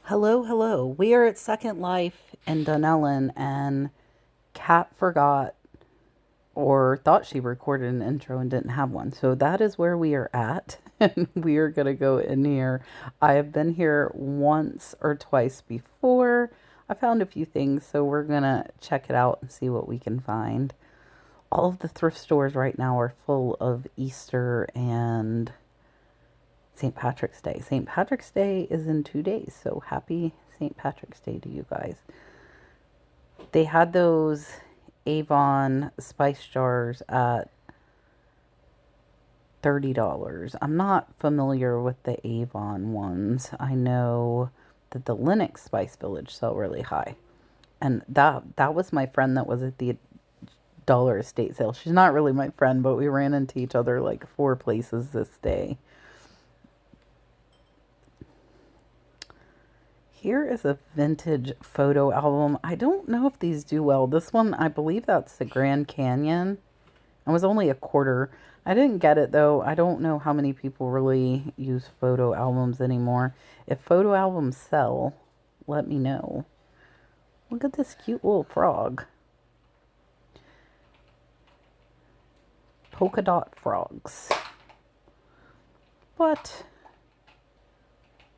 Hello, hello. We are at Second Life in Dunellen, and Kat forgot or thought she recorded an intro and didn't have one. So that is where we are at, and we are going to go in here. I have been here once or twice before. I found a few things, so we're going to check it out and see what we can find. All of the thrift stores right now are full of Easter and St. Patrick's Day. St. Patrick's Day is in 2 days, so happy St. Patrick's Day to you guys. They had those Avon spice jars at $30. I'm not familiar with the Avon ones. I know that the Linux Spice Village sell really high. And that was my friend that was at the dollar estate sale. She's not really my friend, but we ran into each other like 4 places this day. Here is a vintage photo album. I don't know if these do well. This one, I believe that's the Grand Canyon. It was only a quarter. I didn't get it though. I don't know how many people really use photo albums anymore. If photo albums sell, let me know. Look at this cute little frog. Polka dot frogs. But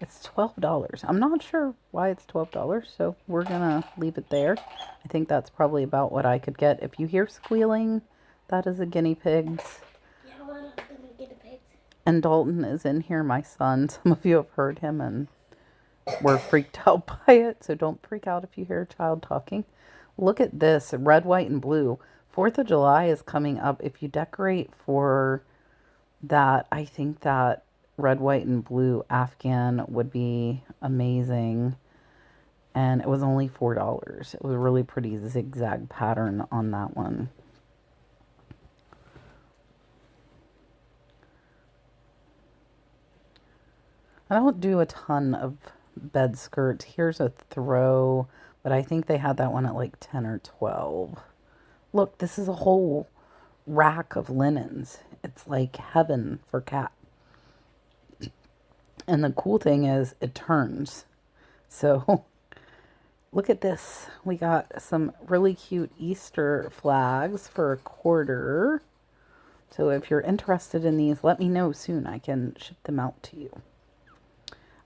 it's $12. I'm not sure why it's $12, so we're gonna leave it there. I think that's probably about what I could get. If you hear squealing, that is a guinea pigs. Yeah, one of them guinea pigs. And Dalton is in here, my son. Some of you have heard him and were freaked out by it, so don't freak out if you hear a child talking. Look at this, red, white, and blue. 4th of July is coming up. If you decorate for that, I think that red, white, and blue Afghan would be amazing. And it was only $4. It was a really pretty zigzag pattern on that one. I don't do a ton of bed skirts. Here's a throw, but I think they had that one at like 10 or 12. Look, this is a whole rack of linens. It's like heaven for Kat. And the cool thing is it turns. So look at this. We got some really cute Easter flags for a quarter. So if you're interested in these, let me know soon. I can ship them out to you.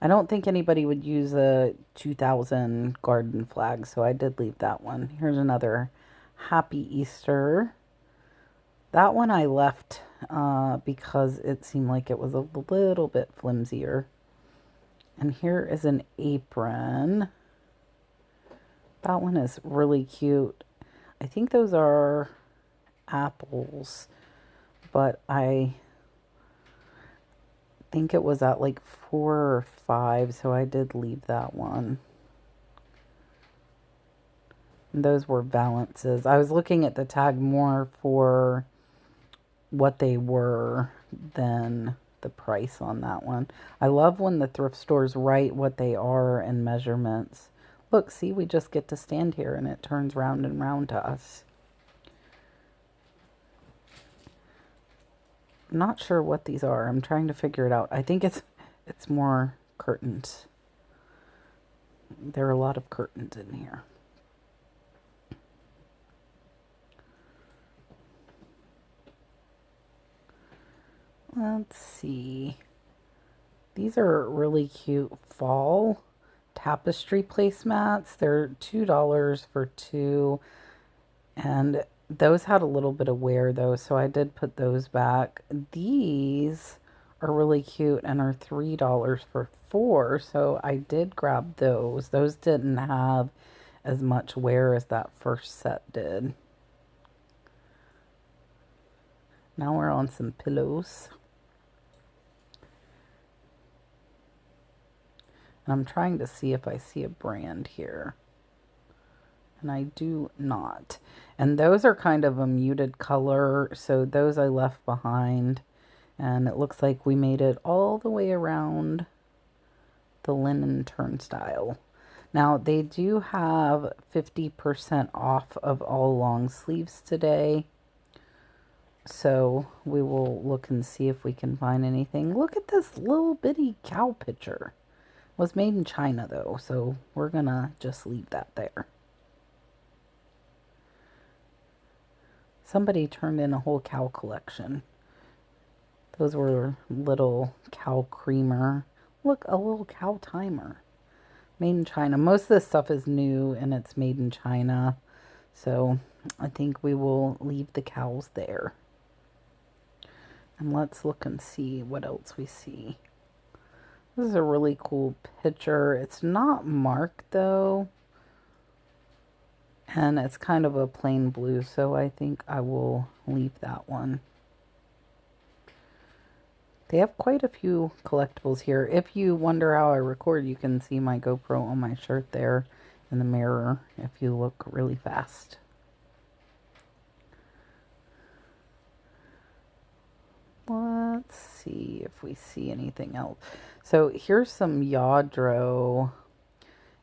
I don't think anybody would use a 2000 garden flag, so I did leave that one. Here's another Happy Easter. That one I left because it seemed like it was a little bit flimsier. And here is an apron. That one is really cute. I think those are apples, but I think it was at like 4 or 5, so I did leave that one. And those were balances. I was looking at the tag more for what they were than the price on that one. I love when the thrift stores write what they are and measurements. Look, see, we just get to stand here and it turns round and round to us. I'm not sure what these are. I'm trying to figure it out. I think it's more curtains. There are a lot of curtains in here. Let's see. These are really cute fall tapestry placemats. They're $2 for two. And those had a little bit of wear though, so I did put those back. These are really cute and are $3 for four, so I did grab those. Those didn't have as much wear as that first set did. Now we're on some pillows. And I'm trying to see if I see a brand here. And I do not. And those are kind of a muted color, so those I left behind. And it looks like we made it all the way around the linen turnstile. Now, they do have 50% off of all long sleeves today. So we will look and see if we can find anything. Look at this little bitty cow picture. Was made in China though, so we're gonna just leave that there. Somebody turned in a whole cow collection. Those were little cow creamer. Look, a little cow timer. Made in China. Most of this stuff is new and it's made in China. So I think we will leave the cows there. And let's look and see what else we see. This is a really cool picture. It's not marked though. And it's kind of a plain blue, so I think I will leave that one. They have quite a few collectibles here. If you wonder how I record, you can see my GoPro on my shirt there in the mirror if you look really fast. Let's see if we see anything else. So here's some Yadro,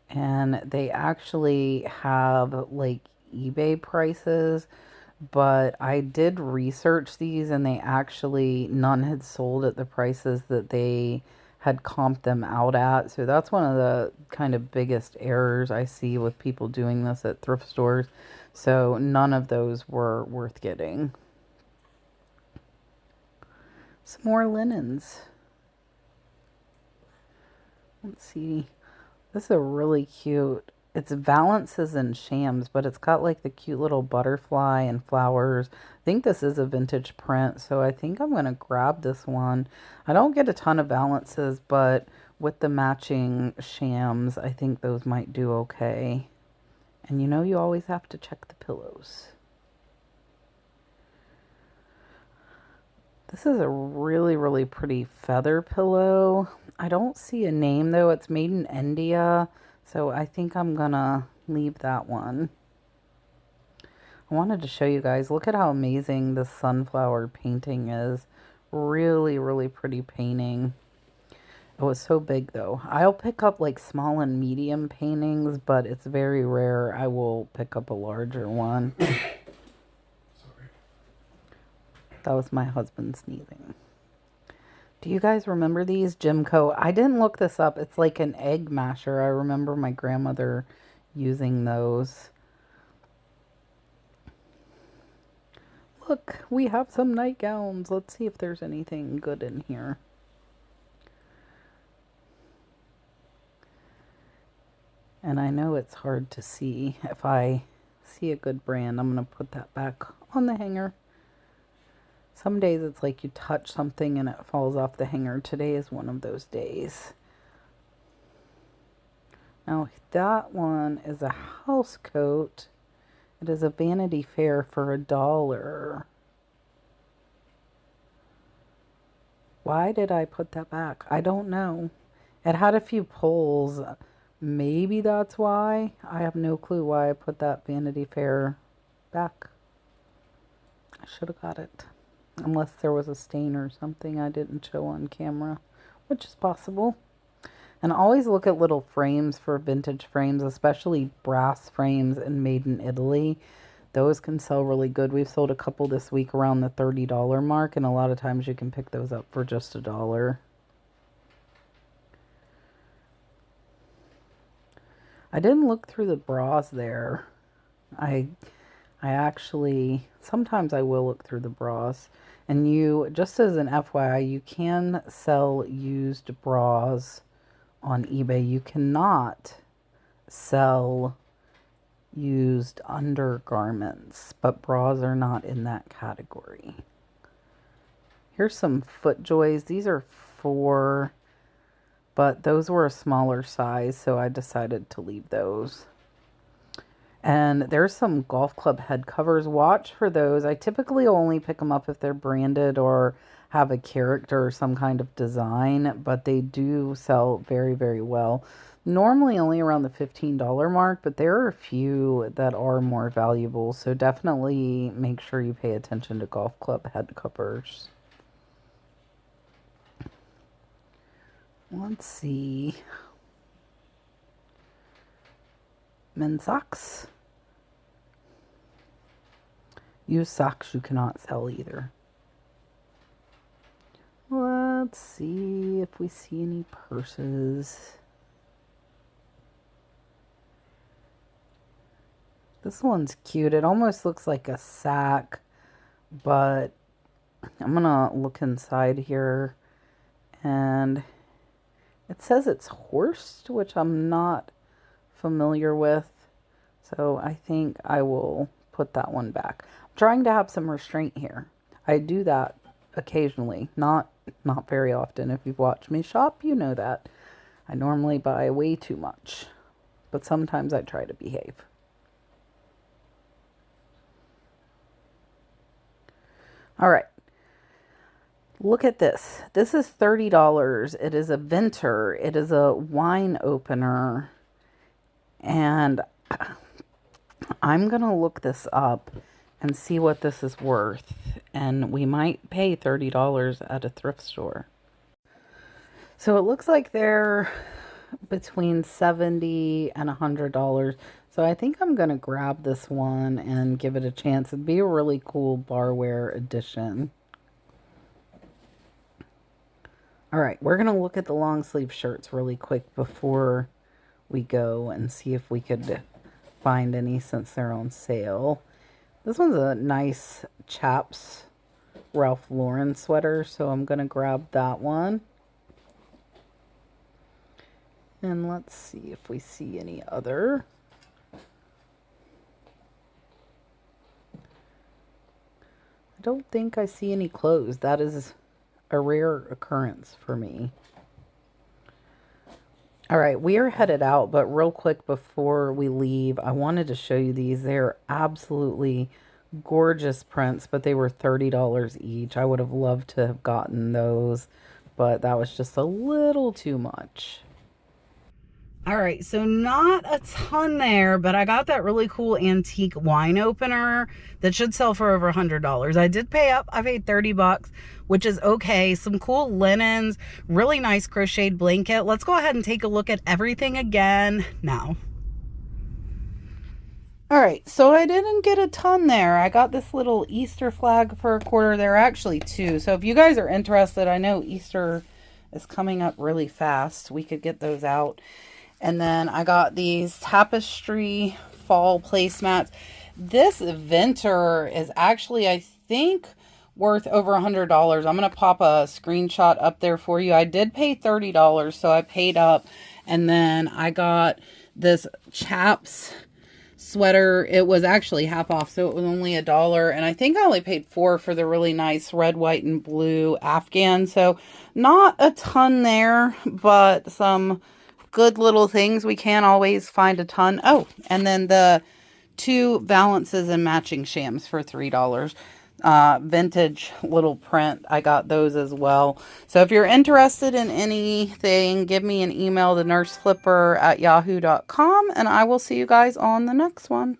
and they actually have like eBay prices, but I did research these and they actually, none had sold at the prices that they had comped them out at. So that's one of the kind of biggest errors I see with people doing this at thrift stores. So none of those were worth getting. Some more linens. Let's see. This is a really cute, it's valances and shams, but it's got like the cute little butterfly and flowers. I think this is a vintage print, so I think I'm going to grab this one. I don't get a ton of valances, but with the matching shams, I think those might do okay. And you know you always have to check the pillows. This is a really, really pretty feather pillow. I don't see a name though. It's made in India. So I think I'm gonna leave that one. I wanted to show you guys. Look at how amazing this sunflower painting is. Really, really pretty painting. It was so big though. I'll pick up like small and medium paintings, but it's very rare I will pick up a larger one. That was my husband sneezing. Do you guys remember these? Jimco. I didn't look this up. It's like an egg masher. I remember my grandmother using those. Look, we have some nightgowns. Let's see if there's anything good in here. And I know it's hard to see. If I see a good brand, I'm going to put that back on the hanger. Some days it's like you touch something and it falls off the hanger. Today is one of those days. Now that one is a house coat. It is a Vanity Fair for $1. Why did I put that back? I don't know. It had a few pulls. Maybe that's why. I have no clue why I put that Vanity Fair back. I should have got it. Unless there was a stain or something I didn't show on camera, which is possible. And always look at little frames for vintage frames, especially brass frames and made in Italy. Those can sell really good. We've sold a couple this week around the $30 mark, and a lot of times you can pick those up for just $1. I didn't look through the bras there. I actually, sometimes I will look through the bras. And you, just as an FYI, you can sell used bras on eBay. You cannot sell used undergarments, but bras are not in that category. Here's some FootJoys. These are 4, but those were a smaller size, so I decided to leave those. And there's some golf club head covers. Watch for those. I typically only pick them up if they're branded or have a character or some kind of design, but they do sell very, very well. Normally only around the $15 mark, but there are a few that are more valuable, so definitely make sure you pay attention to golf club head covers. Let's see. Men's socks. Used socks you cannot sell either. Let's see if we see any purses. This one's cute. It almost looks like a sack, but I'm gonna look inside here, and it says it's horsed, which I'm not familiar with. So I think I will put that one back. I'm trying to have some restraint here. I do that occasionally, not very often. If you've watched me shop, you know that. I normally buy way too much, but sometimes I try to behave. All right. Look at this. This is $30. It is a Venter. It is a wine opener. And I'm going to look this up and see what this is worth. And we might pay $30 at a thrift store. So it looks like they're between $70 and $100. So I think I'm going to grab this one and give it a chance. It'd be a really cool barware edition. All right, we're going to look at the long sleeve shirts really quick before we go and see if we could find any since they're on sale. This one's a nice Chaps Ralph Lauren sweater, so I'm going to grab that one. And let's see if we see any other. I don't think I see any clothes. That is a rare occurrence for me. All right, we are headed out, but real quick before we leave, I wanted to show you these. They're absolutely gorgeous prints, but they were $30 each. I would have loved to have gotten those, but that was just a little too much. All right, so not a ton there, but I got that really cool antique wine opener that should sell for over $100. I did pay up. I paid 30 bucks, which is okay. Some cool linens, really nice crocheted blanket. Let's go ahead and take a look at everything again now. All right, so I didn't get a ton there. I got this little Easter flag for a quarter. There are actually two. So if you guys are interested, I know Easter is coming up really fast. We could get those out. And then I got these tapestry fall placemats. This Venter is actually, I think, worth over $100. I'm going to pop a screenshot up there for you. I did pay $30, so I paid up. And then I got this Chaps sweater. It was actually half off, so it was only $1. And I think I only paid $4 for the really nice red, white, and blue Afghan. So not a ton there, but some good little things. We can't always find a ton. Oh, and then the two valances and matching shams for $3. Vintage little print. I got those as well. So if you're interested in anything, give me an email to nurseflipper@yahoo.com, and I will see you guys on the next one.